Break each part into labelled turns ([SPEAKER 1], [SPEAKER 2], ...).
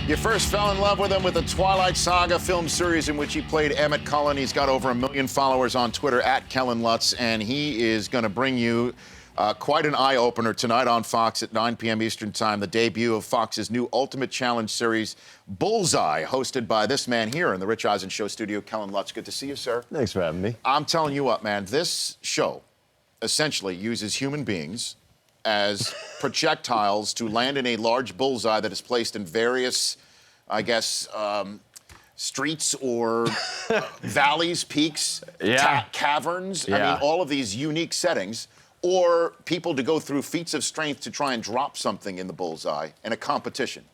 [SPEAKER 1] You first fell in love with him with the Twilight Saga film series in which he played Emmett Cullen. He's got over 1 million followers on Twitter at Kellan Lutz, and he is going to bring you quite an eye-opener tonight on Fox at 9 p.m. Eastern Time, the debut of Fox's new Ultimate Challenge series, Bullseye, hosted by this man here in the Rich Eisen Show studio, Kellan Lutz. Good to see you, sir.
[SPEAKER 2] Thanks for having me.
[SPEAKER 1] I'm telling you what, man, this show essentially uses human beings as projectiles to land in a large bullseye that is placed in various, I guess, streets or valleys, peaks, caverns. I mean, all of these unique settings, or people to go through feats of strength to try and drop something in the bullseye in a competition.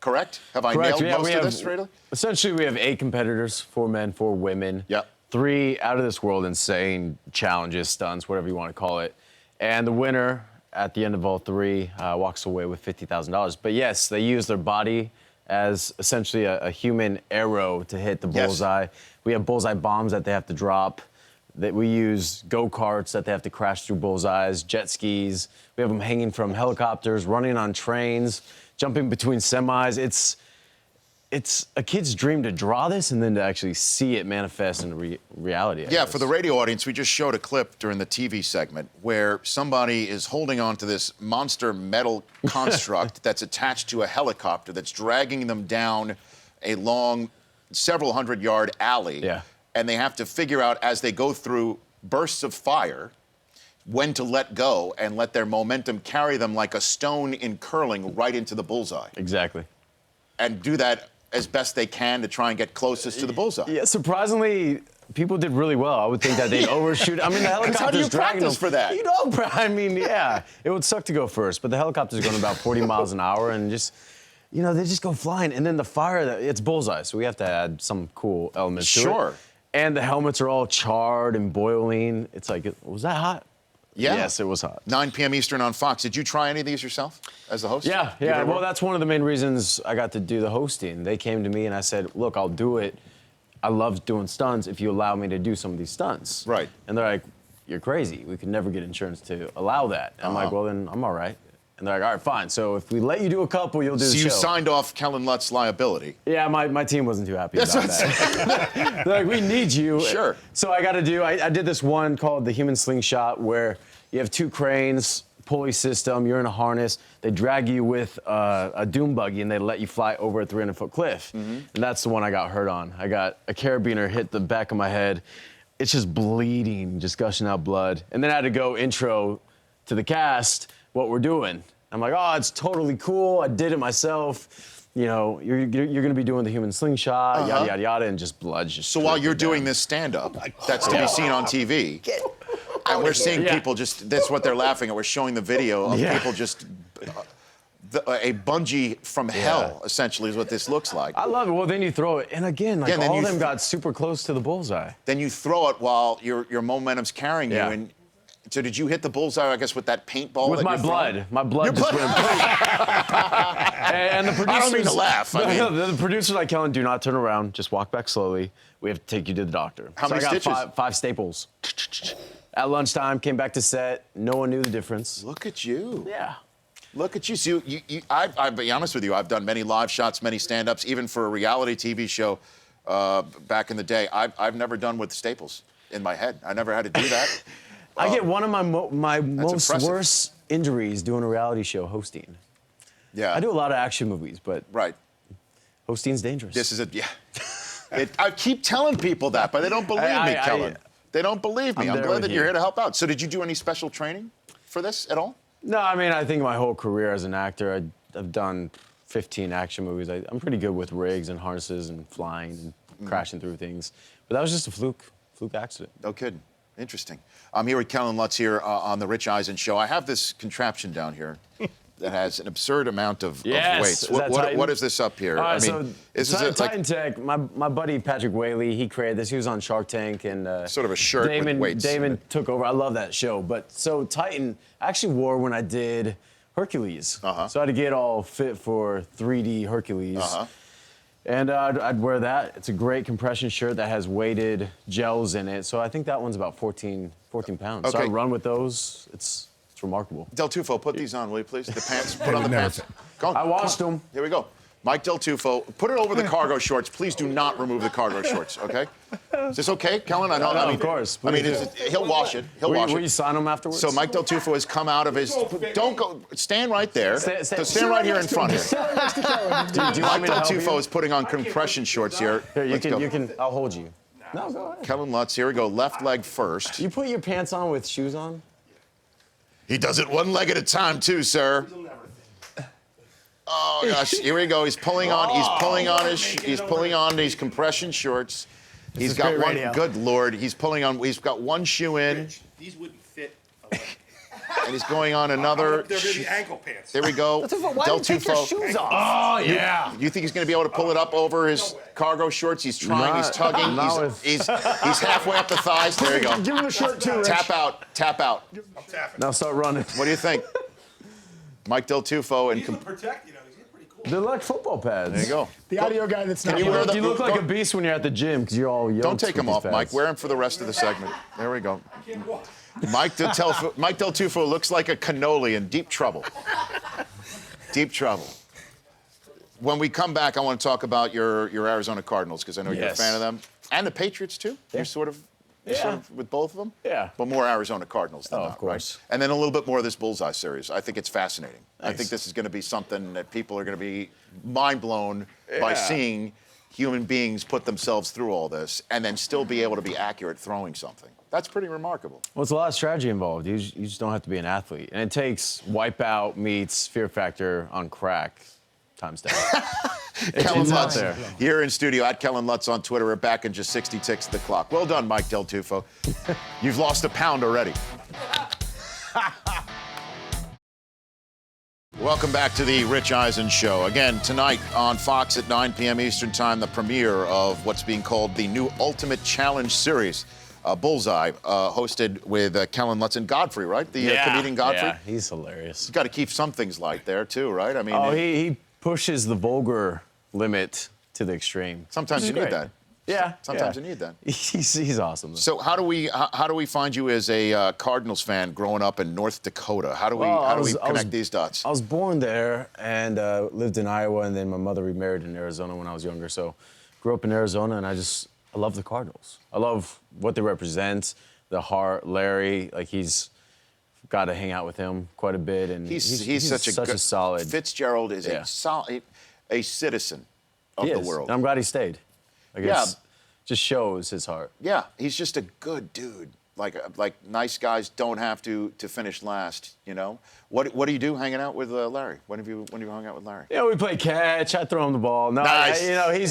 [SPEAKER 1] Correct? Have I nailed most of this, really?
[SPEAKER 2] Essentially, we have 8 competitors, 4 men, 4 women.
[SPEAKER 1] Yep.
[SPEAKER 2] 3 out-of-this-world insane challenges, stunts, whatever you want to call it. And the winner, at the end of all 3, walks away with $50,000. But yes, they use their body as essentially a human arrow to hit the bullseye. Yes. We have bullseye bombs that they have to drop. That we use go-karts that they have to crash through bullseyes, jet skis. We have them hanging from helicopters, running on trains, jumping between semis. It's a kid's dream to draw this and then to actually see it manifest in reality.
[SPEAKER 1] Yeah, for the radio audience, we just showed a clip during the TV segment where somebody is holding on to this monster metal construct that's attached to a helicopter that's dragging them down a long, several hundred-yard alley.
[SPEAKER 2] Yeah.
[SPEAKER 1] And they have to figure out, as they go through bursts of fire, when to let go and let their momentum carry them like a stone in curling right into the bullseye.
[SPEAKER 2] Exactly.
[SPEAKER 1] And do that as best they can to try and get closest to the bullseye.
[SPEAKER 2] Yeah, surprisingly, people did really well. I would think that they'd overshoot. I mean, the helicopter's
[SPEAKER 1] how do you
[SPEAKER 2] dragging
[SPEAKER 1] practice
[SPEAKER 2] them.
[SPEAKER 1] for that?
[SPEAKER 2] You don't, I mean, yeah. It would suck to go first, but the helicopter's going about 40 miles an hour and just, you know, they just go flying. And then the fire, it's bullseye, so we have to add some cool elements to it.
[SPEAKER 1] Sure.
[SPEAKER 2] And the helmets are all charred and boiling. It's like, was that hot?
[SPEAKER 1] Yeah.
[SPEAKER 2] Yes, it was hot.
[SPEAKER 1] 9 p.m. Eastern on Fox. Did you try any of these yourself as the host?
[SPEAKER 2] Yeah. Well, that's one of the main reasons I got to do the hosting. They came to me and I said, look, I'll do it. I love doing stunts if you allow me to do some of these stunts.
[SPEAKER 1] Right.
[SPEAKER 2] And they're like, you're crazy. We could never get insurance to allow that. And I'm like, well, then I'm all right. And they're like, all right, fine. So if we let you do a couple, you'll do the show.
[SPEAKER 1] So you signed off Kellan Lutz's liability.
[SPEAKER 2] Yeah, my team wasn't too happy about that. They're like, we need you.
[SPEAKER 1] Sure.
[SPEAKER 2] So I did this one called the human slingshot where you have 2 cranes, pulley system, you're in a harness, they drag you with a doom buggy and they let you fly over a 300-foot cliff. Mm-hmm. And that's the one I got hurt on. I got a carabiner hit the back of my head. It's just bleeding, just gushing out blood. And then I had to go intro to the cast what we're doing. I'm like, oh, it's totally cool. I did it myself. You know, you're going to be doing the human slingshot, yada, yada, yada, and just blood just.
[SPEAKER 1] So while you're doing this stand-up, that's to be seen on TV, and we're seeing people just, that's what they're laughing at. We're showing the video of people just, a bungee from hell, essentially, is what this looks like.
[SPEAKER 2] I love it. Well, then you throw it. And again, like all of them got super close to the bullseye.
[SPEAKER 1] Then you throw it while your momentum's carrying you. And so did you hit the bullseye, I guess, with that paintball?
[SPEAKER 2] With my blood. My blood just went. And the producers.
[SPEAKER 1] I don't mean to laugh.
[SPEAKER 2] The producers like, Kellan, do not turn around. Just walk back slowly. We have to take you to the doctor.
[SPEAKER 1] How many stitches?
[SPEAKER 2] I got 5 staples. At lunchtime, came back to set. No one knew the difference.
[SPEAKER 1] Look at you.
[SPEAKER 2] Yeah.
[SPEAKER 1] Look at you. So I'll be honest with you, I've done many live shots, many stand-ups, even for a reality TV show back in the day. I've never done with staples in my head. I never had to do that.
[SPEAKER 2] I get one of my most worst injuries doing a reality show hosting.
[SPEAKER 1] Yeah.
[SPEAKER 2] I do a lot of action movies, but hosting's dangerous.
[SPEAKER 1] This is I keep telling people that, but they don't believe me, Kellan. They don't believe me. I'm glad that you're here to help out. So did you do any special training for this at all?
[SPEAKER 2] No, I mean, I think my whole career as an actor, I've done 15 action movies. I'm pretty good with rigs and harnesses and flying and crashing through things. But that was just a fluke accident.
[SPEAKER 1] No kidding. Interesting. I'm here with Kellan Lutz here on the Rich Eisen Show. I have this contraption down here that has an absurd amount of weights. What is this up here?
[SPEAKER 2] I mean, so Titan Tech, my buddy Patrick Whaley, he created this. He was on Shark Tank and
[SPEAKER 1] sort of a shirt with weights.
[SPEAKER 2] Damon took over. I love that show. But so Titan, I actually wore when I did Hercules. So I had to get all fit for 3D Hercules. And I'd wear that. It's a great compression shirt that has weighted gels in it. So I think that one's about 14 pounds. So I run with those. It's remarkable.
[SPEAKER 1] Del Tufo, put these on, will you please? The pants. Put on the pants.
[SPEAKER 2] I washed them.
[SPEAKER 1] Here we go. Mike Del Tufo, put it over the cargo shorts. Please do not remove the cargo shorts, okay? Is this okay, Kellan? I know.
[SPEAKER 2] No,
[SPEAKER 1] I mean,
[SPEAKER 2] of course.
[SPEAKER 1] I mean, he'll wash it. He'll wash
[SPEAKER 2] Will
[SPEAKER 1] it.
[SPEAKER 2] you sign him afterwards?
[SPEAKER 1] So Mike Del Tufo has come out of his. Don't go. Stand right there. Stand right here in front here.
[SPEAKER 2] Do you want
[SPEAKER 1] Mike
[SPEAKER 2] me to
[SPEAKER 1] Del
[SPEAKER 2] help
[SPEAKER 1] Tufo
[SPEAKER 2] you?
[SPEAKER 1] is putting on compression shorts here.
[SPEAKER 2] Here, you
[SPEAKER 1] Let's go.
[SPEAKER 2] can. I'll hold you. No, go ahead.
[SPEAKER 1] Kellan Lutz. Here we go. Left leg first.
[SPEAKER 2] You put your pants on with shoes on?
[SPEAKER 1] He does it one leg at a time too, sir. Oh gosh, here we go. He's pulling on. He's pulling on his. He's pulling on these compression shorts. He's got
[SPEAKER 2] great
[SPEAKER 1] one.
[SPEAKER 2] radio.
[SPEAKER 1] Good Lord, he's pulling on. He's got one shoe in,
[SPEAKER 3] These wouldn't fit.
[SPEAKER 1] and he's going on another.
[SPEAKER 3] They're gonna be ankle pants.
[SPEAKER 1] There we go.
[SPEAKER 2] Why
[SPEAKER 1] Del
[SPEAKER 2] do you take your
[SPEAKER 1] Tufo.
[SPEAKER 2] shoes off? Oh, yeah.
[SPEAKER 1] You think he's going to be able to pull it up over his cargo shorts? He's trying. He's tugging. He's halfway up the thighs. There you go.
[SPEAKER 4] Give him the shirt too, Rich.
[SPEAKER 1] Tap out. Tap out.
[SPEAKER 3] I'm tapping.
[SPEAKER 2] Now start running.
[SPEAKER 1] What do you think? Mike Del Tufo and.
[SPEAKER 3] These would protect, you know, these are pretty cool.
[SPEAKER 2] They're like football pads.
[SPEAKER 1] There you go.
[SPEAKER 4] The audio guy that's not
[SPEAKER 1] you wear
[SPEAKER 4] here.
[SPEAKER 1] the-
[SPEAKER 2] You look like
[SPEAKER 1] go-
[SPEAKER 2] a beast when you're at the gym because you're all yoked.
[SPEAKER 1] Don't take
[SPEAKER 2] with
[SPEAKER 1] them
[SPEAKER 2] these
[SPEAKER 1] off,
[SPEAKER 2] pads.
[SPEAKER 1] Mike. Wear them for the rest of the segment. There we go.
[SPEAKER 3] Can't walk.
[SPEAKER 1] Mike Del Tufo looks like a cannoli in deep trouble. Deep trouble. When we come back, I want to talk about your Arizona Cardinals because I know you're a
[SPEAKER 2] Yes.
[SPEAKER 1] fan of them. And the Patriots, too. You're sort of with both of them?
[SPEAKER 2] Yeah.
[SPEAKER 1] But more Arizona Cardinals than
[SPEAKER 2] Oh,
[SPEAKER 1] not,
[SPEAKER 2] of course.
[SPEAKER 1] right? And then a little bit more of this Bullseye series. I think it's fascinating. I
[SPEAKER 2] Nice.
[SPEAKER 1] think this is going to be something that people are going to be mind blown by
[SPEAKER 2] Yeah.
[SPEAKER 1] seeing human beings put themselves through all this and then still be able to be accurate throwing something. That's pretty remarkable.
[SPEAKER 2] Well, it's a lot of strategy involved. You just don't have to be an athlete. And it takes Wipeout meets Fear Factor on crack times 10.
[SPEAKER 1] Kellan
[SPEAKER 2] it's out
[SPEAKER 1] Lutz
[SPEAKER 2] there.
[SPEAKER 1] here in studio at Kellan Lutz on Twitter. We're back in just 60 ticks to the clock. Well done, Mike Del Tufo. You've lost a pound already. Welcome back to the Rich Eisen Show. Again, tonight on Fox at 9 p.m. Eastern Time, the premiere of what's being called the new Ultimate Challenge Series. Bullseye, hosted with Kellan Lutz and Godfrey, right? The comedian Godfrey.
[SPEAKER 2] Yeah, he's hilarious.
[SPEAKER 1] You've got to keep some things light there, too, right? I mean,
[SPEAKER 2] Oh, he pushes the vulgar limit to the extreme.
[SPEAKER 1] sometimes
[SPEAKER 2] Which
[SPEAKER 1] you
[SPEAKER 2] is
[SPEAKER 1] need
[SPEAKER 2] great.
[SPEAKER 1] that.
[SPEAKER 2] Yeah.
[SPEAKER 1] Sometimes
[SPEAKER 2] yeah.
[SPEAKER 1] you need that.
[SPEAKER 2] He's awesome. Though.
[SPEAKER 1] So how do we find you as a Cardinals fan growing up in North Dakota? How do we connect these dots?
[SPEAKER 2] I was born there and lived in Iowa, and then my mother remarried in Arizona when I was younger. So grew up in Arizona, and I love the Cardinals. I love what they represent, the heart, Larry. Like he's got to hang out with him quite a bit, and
[SPEAKER 1] He's such a good,
[SPEAKER 2] solid.
[SPEAKER 1] Fitzgerald is
[SPEAKER 2] Yeah.
[SPEAKER 1] a citizen of
[SPEAKER 2] He
[SPEAKER 1] the
[SPEAKER 2] is.
[SPEAKER 1] world.
[SPEAKER 2] And I'm glad he stayed. Like
[SPEAKER 1] Yeah.
[SPEAKER 2] just shows his heart.
[SPEAKER 1] Yeah, he's just a good dude. Like nice guys don't have to finish last. You know. What do you do hanging out with Larry? When have you hung out with Larry?
[SPEAKER 2] Yeah, we play catch. I throw him the ball. No,
[SPEAKER 1] Nice.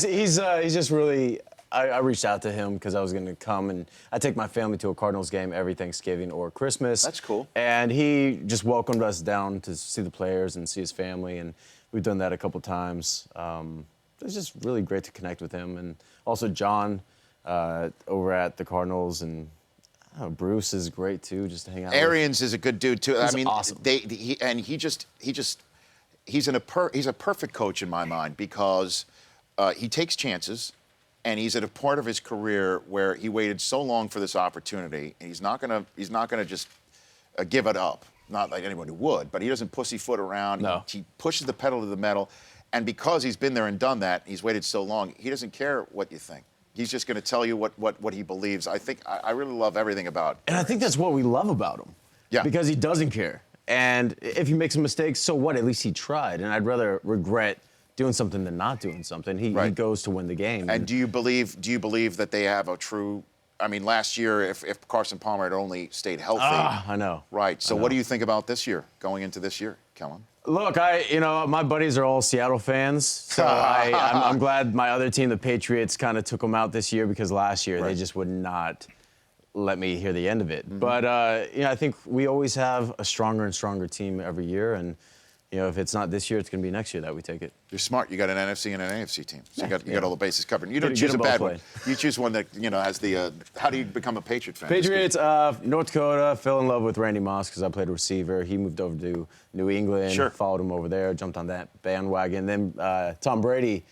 [SPEAKER 2] he's just really. I reached out to him because I was going to come, and I take my family to a Cardinals game every Thanksgiving or Christmas.
[SPEAKER 1] That's cool.
[SPEAKER 2] And he just welcomed us down to see the players and see his family, and we've done that a couple times. It's just really great to connect with him, and also John over at the Cardinals, and Bruce is great too, just to hang out. with.
[SPEAKER 1] Arians is a good dude too.
[SPEAKER 2] He's
[SPEAKER 1] I mean,
[SPEAKER 2] awesome.
[SPEAKER 1] He's a perfect coach in my mind because he takes chances, and he's at a part of his career where he waited so long for this opportunity, and he's not gonna just give it up. Not like anyone who would, but he doesn't pussyfoot around.
[SPEAKER 2] No.
[SPEAKER 1] He pushes the pedal to the metal, and because he's been there and done that, he's waited so long. He doesn't care what you think. He's just going to tell you what he believes. I really love everything about.
[SPEAKER 2] And I think that's what we love about him.
[SPEAKER 1] Yeah.
[SPEAKER 2] Because he doesn't care. And if he makes a mistake, so what? At least he tried. And I'd rather regret doing something than not doing something. He goes to win the game.
[SPEAKER 1] And do you believe that they have a true? I mean, last year, if Carson Palmer had only stayed healthy.
[SPEAKER 2] I know.
[SPEAKER 1] Right. So
[SPEAKER 2] I know.
[SPEAKER 1] what do you think about this year, going into this year, Kellan?
[SPEAKER 2] Look, my buddies are all Seattle fans, so I'm glad my other team, the Patriots, kind of took them out this year because last year they just would not let me hear the end of it. But I think we always have a stronger and stronger team every year, and if it's not this year, it's going to be next year that we take it.
[SPEAKER 1] You're smart. You got an NFC and an AFC team, so you got all the bases covered. You don't
[SPEAKER 2] Get
[SPEAKER 1] choose a
[SPEAKER 2] them both
[SPEAKER 1] bad one.
[SPEAKER 2] playing.
[SPEAKER 1] You choose one that has the. How do you become a Patriot fan?
[SPEAKER 2] Patriots, North Dakota, fell in love with Randy Moss because I played receiver. He moved over to New England,
[SPEAKER 1] Sure.
[SPEAKER 2] followed him over there, jumped on that bandwagon. Then Tom Brady,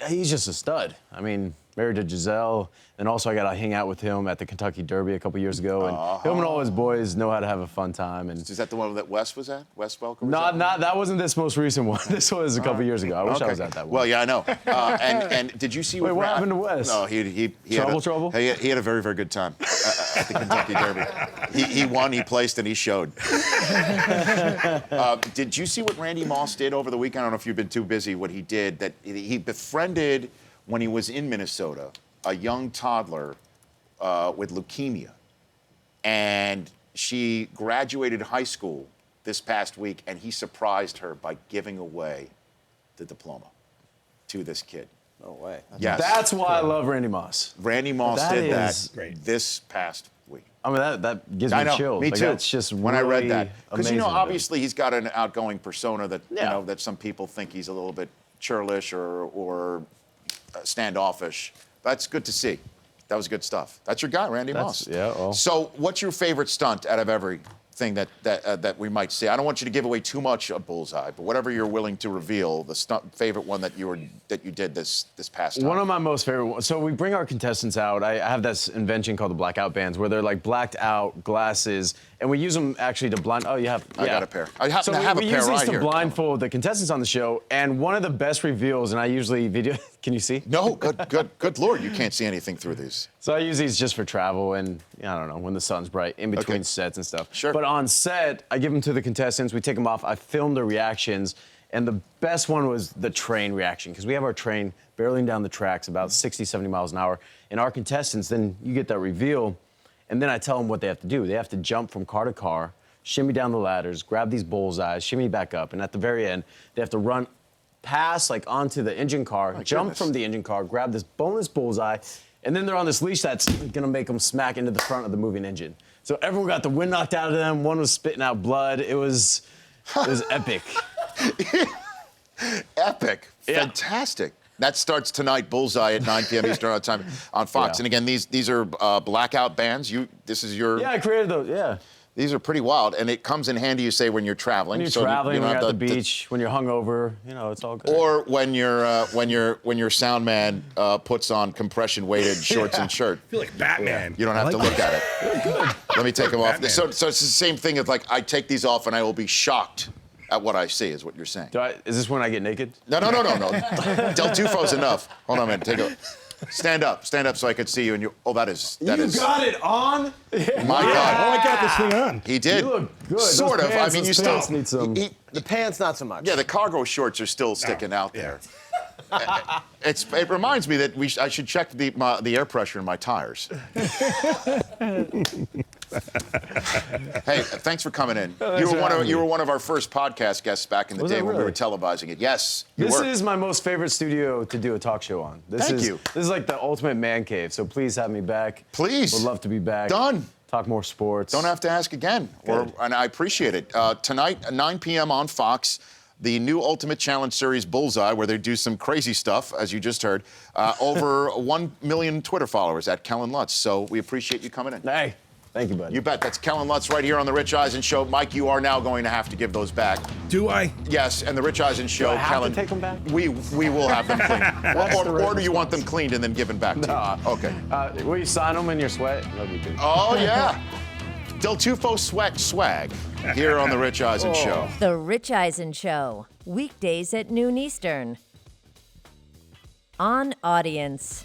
[SPEAKER 2] he's just a stud. I mean, married to Giselle. And also I got to hang out with him at the Kentucky Derby a couple years ago. And him and all his boys know how to have a fun time. And
[SPEAKER 1] Is that the one that Wes was at? Wes Welker?
[SPEAKER 2] that wasn't this most recent one. This was a couple years ago. I wish I was at that one.
[SPEAKER 1] Well, yeah, I know. And did you see
[SPEAKER 2] Wait, what
[SPEAKER 1] Ra-
[SPEAKER 2] happened to Wes?
[SPEAKER 1] No, he
[SPEAKER 2] Trouble?
[SPEAKER 1] He had a very, very good time at the Kentucky Derby. He won, he placed, and he showed. Did you see what Randy Moss did over the weekend? I don't know if you've been too busy. What he did, that he befriended when he was in Minnesota a young toddler with leukemia, and she graduated high school this past week, and he surprised her by giving away the diploma to this kid.
[SPEAKER 5] No way.
[SPEAKER 1] Yes.
[SPEAKER 2] That's why I love Randy Moss.
[SPEAKER 1] Randy Moss
[SPEAKER 2] That
[SPEAKER 1] did
[SPEAKER 2] is
[SPEAKER 1] that
[SPEAKER 3] great.
[SPEAKER 1] this past week.
[SPEAKER 2] I mean, that gives me
[SPEAKER 1] I know,
[SPEAKER 2] chills.
[SPEAKER 1] me
[SPEAKER 2] Like,
[SPEAKER 1] too.
[SPEAKER 2] That's just
[SPEAKER 1] when I read
[SPEAKER 2] really
[SPEAKER 1] that, because
[SPEAKER 2] amazing of him.
[SPEAKER 1] obviously he's got an outgoing persona that
[SPEAKER 2] Yeah.
[SPEAKER 1] that some people think he's a little bit churlish or standoffish. That's good to see. That was good stuff. That's your guy, Randy Moss.
[SPEAKER 2] Yeah. Well.
[SPEAKER 1] So, what's your favorite stunt out of everything that we might see? I don't want you to give away too much of Bullseye, but whatever you're willing to reveal, the favorite one that you did this past time.
[SPEAKER 2] One of my most favorite ones. So we bring our contestants out. I have this invention called the blackout bands, where they're like blacked out glasses, and we use them actually to blind. Oh, you have?
[SPEAKER 1] I got a pair. I happen to have a
[SPEAKER 2] we
[SPEAKER 1] pair
[SPEAKER 2] use these
[SPEAKER 1] right
[SPEAKER 2] to
[SPEAKER 1] here.
[SPEAKER 2] blindfold the contestants on the show, and one of the best reveals, and I usually video. Can you see?
[SPEAKER 1] No, good Lord, you can't see anything through these.
[SPEAKER 2] So I use these just for travel and, I don't know, when the sun's bright, in between
[SPEAKER 1] Okay.
[SPEAKER 2] sets and stuff.
[SPEAKER 1] Sure.
[SPEAKER 2] But on set, I give them to the contestants, we take them off, I film their reactions, and the best one was the train reaction, because we have our train barreling down the tracks about 60, 70 miles an hour, and our contestants, then you get that reveal, and then I tell them what they have to do. They have to jump from car to car, shimmy down the ladders, grab these bullseyes, shimmy back up, and at the very end, they have to run pass like onto the engine car, jump
[SPEAKER 1] goodness.
[SPEAKER 2] from the engine car, grab this bonus bullseye, and then they're on this leash that's gonna make them smack into the front of the moving engine. So everyone got the wind knocked out of them. One was spitting out blood. It was epic.
[SPEAKER 1] Epic.
[SPEAKER 2] Yeah.
[SPEAKER 1] Fantastic. That starts tonight, Bullseye at 9 p.m. Eastern time on Fox.
[SPEAKER 2] Yeah.
[SPEAKER 1] And again, these are blackout bands. This is your.
[SPEAKER 2] Yeah, I created those. Yeah.
[SPEAKER 1] These are pretty wild, and it comes in handy. You say when you're traveling.
[SPEAKER 2] When you're
[SPEAKER 1] so you
[SPEAKER 2] traveling,
[SPEAKER 1] don't
[SPEAKER 2] when you're
[SPEAKER 1] have
[SPEAKER 2] at the beach, when you're hungover, it's all good.
[SPEAKER 1] Or when your sound man puts on compression weighted shorts and shirt.
[SPEAKER 3] I feel like Batman.
[SPEAKER 1] You don't have to look at it. Let me take them off.
[SPEAKER 3] Batman.
[SPEAKER 1] So it's the same thing as like I take these off and I will be shocked at what I see. Is what you're saying?
[SPEAKER 2] Is this when I get naked?
[SPEAKER 1] No. Del Tufo's enough. Hold on a minute. Take a stand up so I could see you. And you. Oh, that is.
[SPEAKER 2] You got it on?
[SPEAKER 1] My God.
[SPEAKER 3] Oh, I got this thing on.
[SPEAKER 1] He did.
[SPEAKER 2] You look good.
[SPEAKER 1] Sort
[SPEAKER 2] Those
[SPEAKER 1] of.
[SPEAKER 2] pants-
[SPEAKER 1] I mean, you
[SPEAKER 2] those
[SPEAKER 1] still.
[SPEAKER 2] pants need some-
[SPEAKER 5] The pants, not so much.
[SPEAKER 1] Yeah, the cargo shorts are still sticking out there. It reminds me that I should check the air pressure in my tires. Hey, thanks for coming in. You were one of our first podcast guests back in the
[SPEAKER 2] Was
[SPEAKER 1] day
[SPEAKER 2] I
[SPEAKER 1] when we were
[SPEAKER 2] really?
[SPEAKER 1] televising it. Yes, you
[SPEAKER 2] This
[SPEAKER 1] were.
[SPEAKER 2] is my most favorite studio to do a talk show on.
[SPEAKER 1] Thank you.
[SPEAKER 2] This is like the ultimate man cave, so please have me back.
[SPEAKER 1] Please.
[SPEAKER 2] Would love to be back.
[SPEAKER 1] Done.
[SPEAKER 2] Talk more sports.
[SPEAKER 1] Don't have to ask again. And I appreciate it. Tonight, at 9 p.m. on Fox, the new Ultimate Challenge Series Bullseye, where they do some crazy stuff, as you just heard. Over 1 million Twitter followers at Kellan Lutz. So we appreciate you coming in.
[SPEAKER 2] Hey, thank you, buddy.
[SPEAKER 1] You bet. That's Kellan Lutz right here on The Rich Eisen Show. Mike, you are now going to have to give those back.
[SPEAKER 3] Do I?
[SPEAKER 1] Yes, and The Rich Eisen Show,
[SPEAKER 2] I have to
[SPEAKER 1] Kellan.
[SPEAKER 2] take them back?
[SPEAKER 1] We will have them cleaned. or do you want them cleaned and then given back to
[SPEAKER 2] Nah.
[SPEAKER 1] you? Okay.
[SPEAKER 2] Will you sign them in your sweat? That'd be good.
[SPEAKER 1] Oh, yeah. Del Tufo sweat swag here on The Rich Eisen Show.
[SPEAKER 6] The Rich Eisen Show, weekdays at noon Eastern. On Audience.